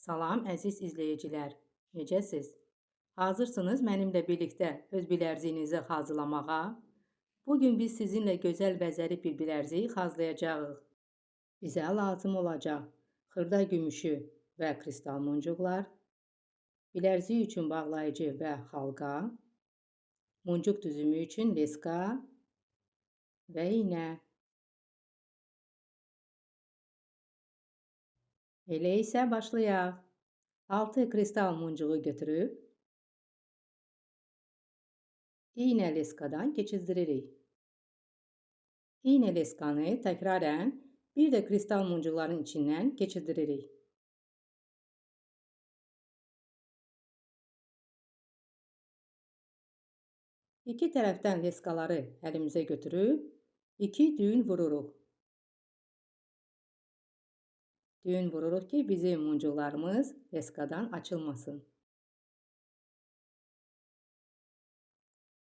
Salam əziz izləyicilər, necəsiz? Hazırsınız mənimlə birlikdə öz bilərziyinizi hazırlamağa? Bugün biz sizinlə gözəl bəzəli bir bilərzik hazırlayacağıq. Bizə lazım olacaq xırda gümüşü və kristal muncuqlar, bilərzik üçün bağlayıcı və halqa, muncuq düzümü üçün leska və iynə. Elə isə başlayaq. 6 kristal muncuğu götürüb iynə leskadan keçizdiririk. İynə leskanı təkrarən bir də kristal muncuqların içindən keçirdiririk. İki tərəfdən leskaları əlimizə götürüb 2 düyün vururuq. Düyün vururuq ki, bizim muncuqlarımız leskadan açılmasın.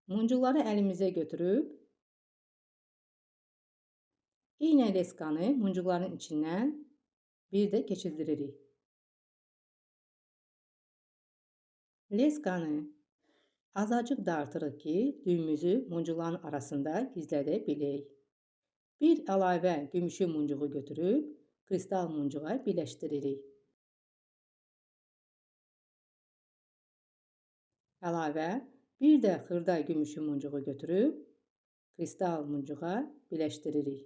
Muncuqları əlimizə götürüb iynə leskanı muncuqların içindən bir də keçirdiririk. Leskanı azacıq dartırıq ki, düyümüzü muncuqların arasında gizlədə bilək. Bir əlavə gümüşü muncuğu götürüb kristal muncuğa birləşdiririk. Əlavə bir də xırda gümüşü muncuğu götürüb kristal muncuğa birləşdiririk.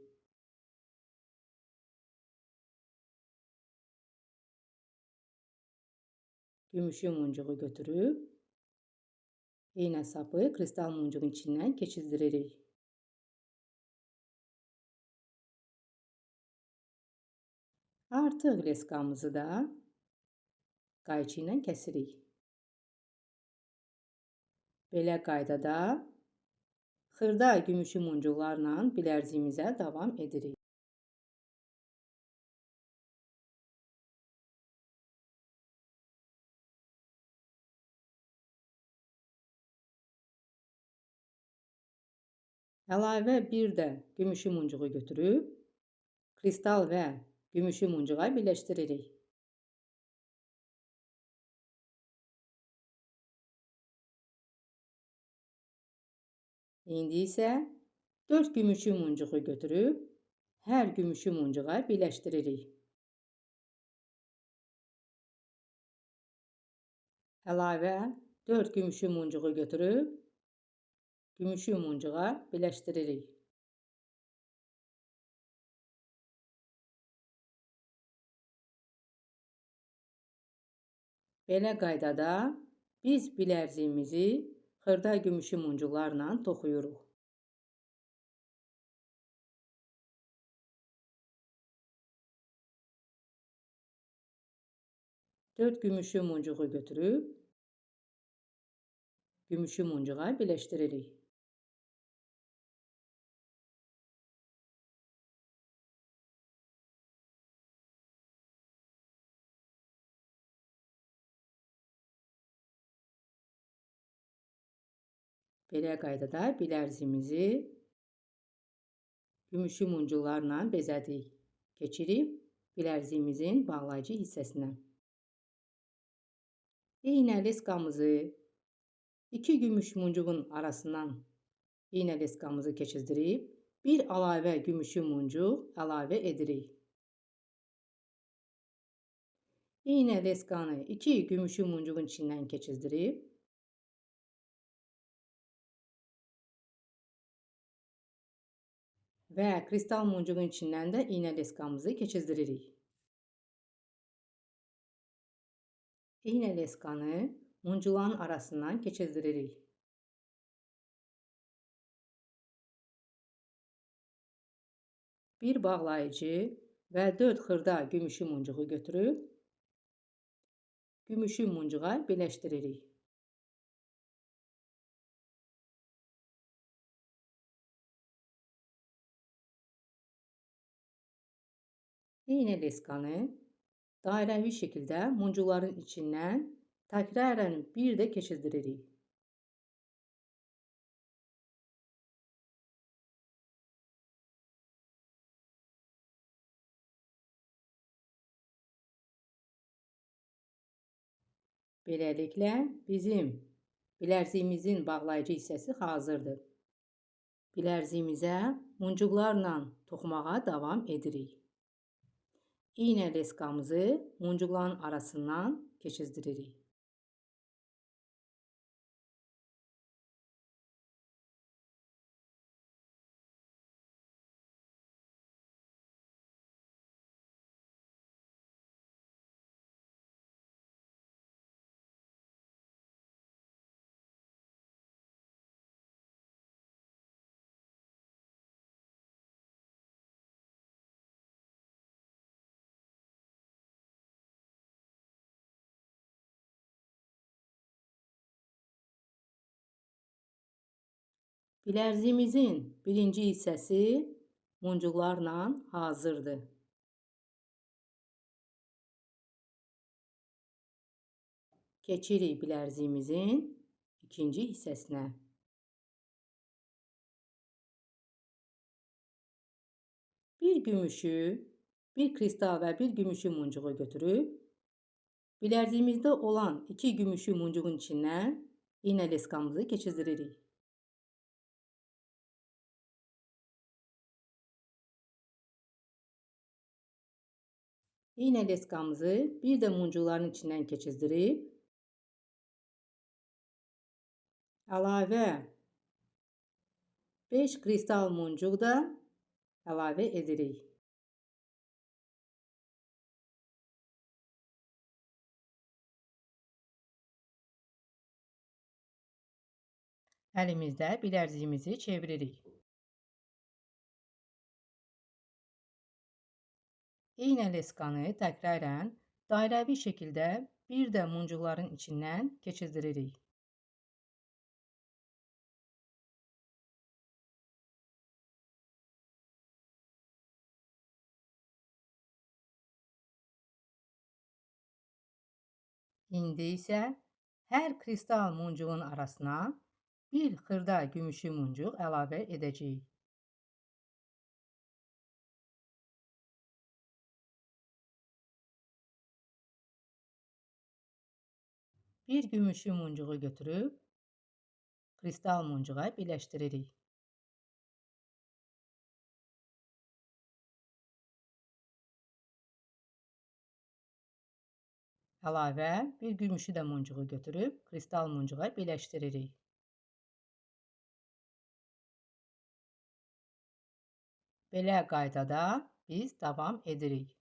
Gümüşü muncuğu götürüb iynə sapı kristal muncuğun içindən keçirdiririk. Artıq leskamızı da qayçı ilə kəsirik. Belə qaydada xırda gümüşü muncuqlarla bilərziyimizə davam edirik. Əlavə bir də gümüşü muncuğu götürüb kristal və gümüşü muncuğa birləşdiririk. İndi isə 4 gümüşü muncuğu götürüb hər gümüşü muncuğa birləşdiririk. Əlavə 4 gümüşü muncuğu götürüb gümüşü muncuğa birləşdiririk. Belə qaydada biz bilərziyimizi xırda gümüşü muncuqlarla toxuyuruq. Dörd gümüşü muncuğu götürüb gümüşü muncuğa birləşdiririk. Belə qaydada bilərziyimizi gümüşü muncuqlarla bezədik. Keçirib bilərziyimizin bağlayıcı hissəsinə. İynə leskamızı 2 gümüş muncuğun arasından iynə leskamızı keçizdirib bir əlavə gümüşü muncuq əlavə edirik. İynə leskanı 2 gümüşü muncuğun içindən keçizdirib və kristal muncuğun içindən də iynə leskamızı keçizdiririk. İynə leskanı muncuqların arasından keçizdiririk. Bir bağlayıcı və 4 xırda gümüşü muncuğu götürüb gümüşü muncuğa birləşdiririk. İynə leskanı dairəvi şəkildə muncuqların içindən təkrarən bir də keçizdiririk. Beləliklə, bizim bilərziyimizin bağlayıcı hissəsi hazırdır. Bilərziyimizə muncuqlarla toxumağa davam edirik. İynə leskamızı muncuqların arasından keçizdiririk. Bilərziyimizin birinci hissəsi muncuqlarla hazırdır. Keçirik bilərziyimizin ikinci hissəsinə. Bir gümüşü, bir kristal və bir gümüşü muncuğu götürüb, bilərziyimizdə olan iki gümüşü muncuğun içindən iynə leskamızı keçizdiririk. İynə leskamızı bir də muncuqların içindən keçizdirib, əlavə 5 kristal muncuq da əlavə edirik. Əlimizdə bilərziyimizi çeviririk. İynə leskanı təkrarən dairəvi şəkildə bir də muncuqların içindən keçizdiririk. İndi isə hər kristal muncuğun arasına bir xırda gümüşü muncuq əlavə edəcəyik. Bir gümüşü muncuğu götürüb kristal muncuğa birləşdiririk. Əlavə bir gümüşü də muncuğu götürüb kristal muncuğa birləşdiririk. Belə qaydada biz davam edirik.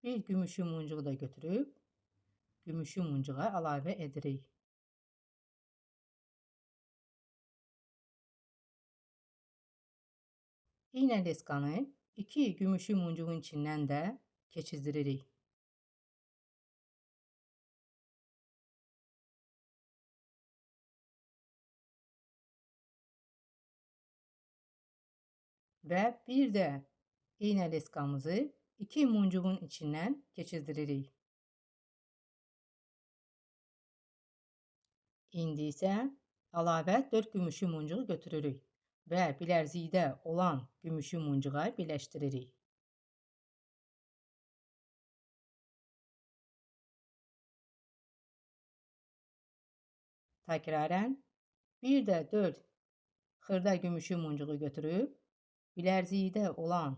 Bir gümüşü muncuğu da götürüb gümüşü muncuğa əlavə edirik. İynə leskanı iki gümüşü muncuğun içindən də keçizdiririk. Və bir də iynə leskamızı iki muncuğun içindən keçizdiririk. İndi isə əlavə 4 gümüşü muncuğu götürürük və bilərzikdə olan gümüşü muncuğa birləşdiririk. Təkrarən bir də 4 xırda gümüşü muncuğu götürüb bilərzikdə olan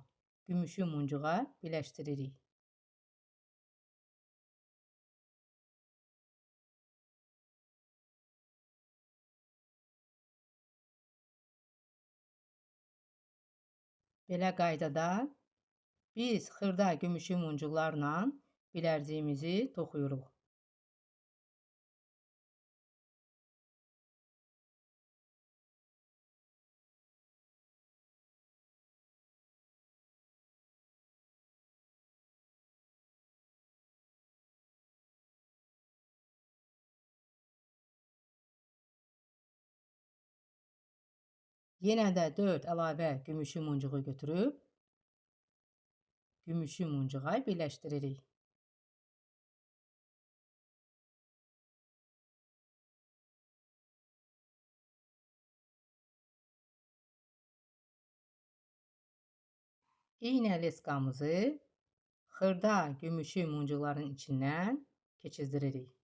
gümüşü muncuğa birləşdiririk. Belə qaydada biz xırda gümüşü muncuqlarla bilərziyimizi toxuyuruq. Yenə də 4 əlavə gümüşü muncuğu götürüb gümüşü muncuğa birləşdiririk. İğnə leskamızı xırda gümüşü muncuların içindən keçirdiririk.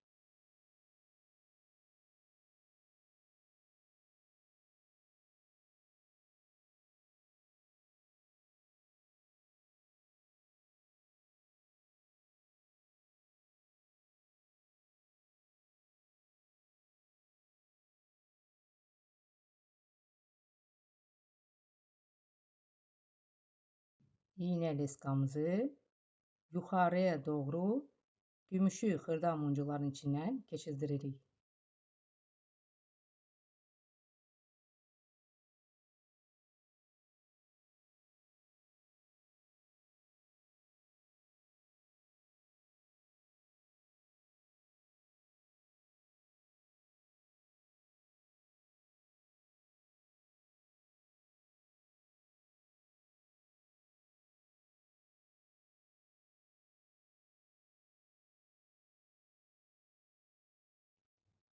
İğnə leskamızı yuxarıya doğru gümüşü xırda muncuların içindən keçirdiririk.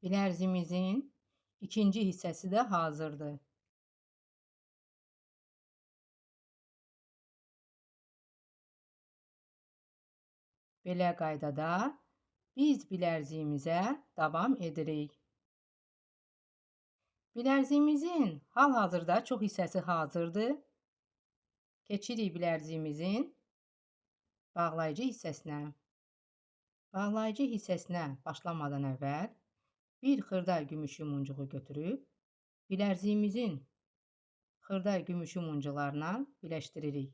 Bilərziyimizin ikinci hissəsi də hazırdır. Belə qaydada biz bilərziyimizə davam edirik. Bilərziyimizin hal-hazırda çox hissəsi hazırdır. Keçirik bilərziyimizin bağlayıcı hissəsinə. Bağlayıcı hissəsinə başlamadan əvvəl bir xırda gümüşü muncuğu götürüb bilərziyimizin xırda gümüşü muncularına birləşdiririk.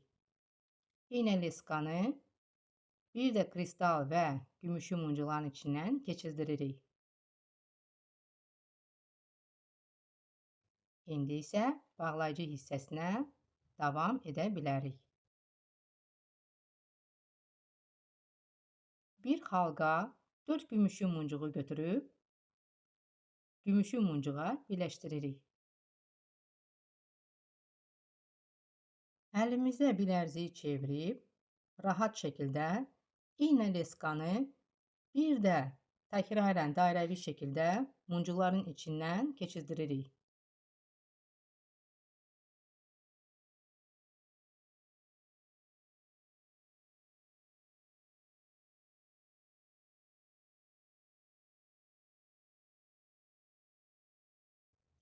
İğnə leskanı bir də kristal və gümüşü muncuların içindən keçirdiririk. İndi isə bağlayıcı hissəsinə davam edə bilərik. Bir xalqa 4 gümüşü muncuğu götürüb gümüşü muncuğa birləşdiririk. Əlimizdə bilərziyi çevirib rahat şəkildə iğnə leskanı bir də təkrarən dairəvi şəkildə muncuların içindən keçirdiririk.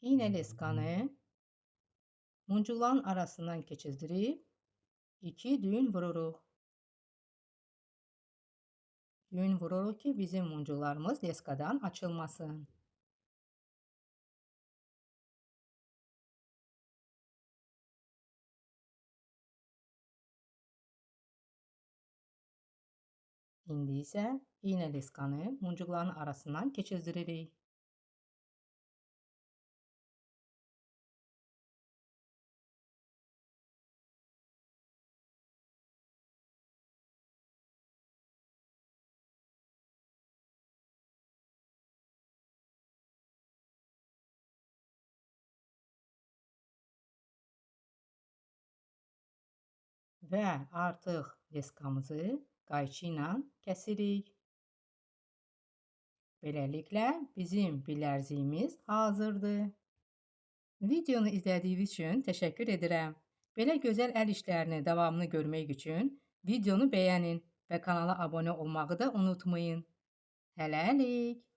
İğnə leskanı muncuların arasından keçirdirib 2 düğün vururuq. Düğün vururuq ki, bizim muncularımız leskadan açılmasın. İndi isə iğnə leskanı muncuların arasından keçirdiririk. Və artıq leskamızı qayçı ilə kəsirik. Beləliklə bizim bilərziyimiz hazırdır. Videonu izlədiyiniz üçün təşəkkür edirəm. Belə gözəl əl işlərini davamını görmək üçün videonu bəyənin və kanala abunə olmağı da unutmayın. Hələlik.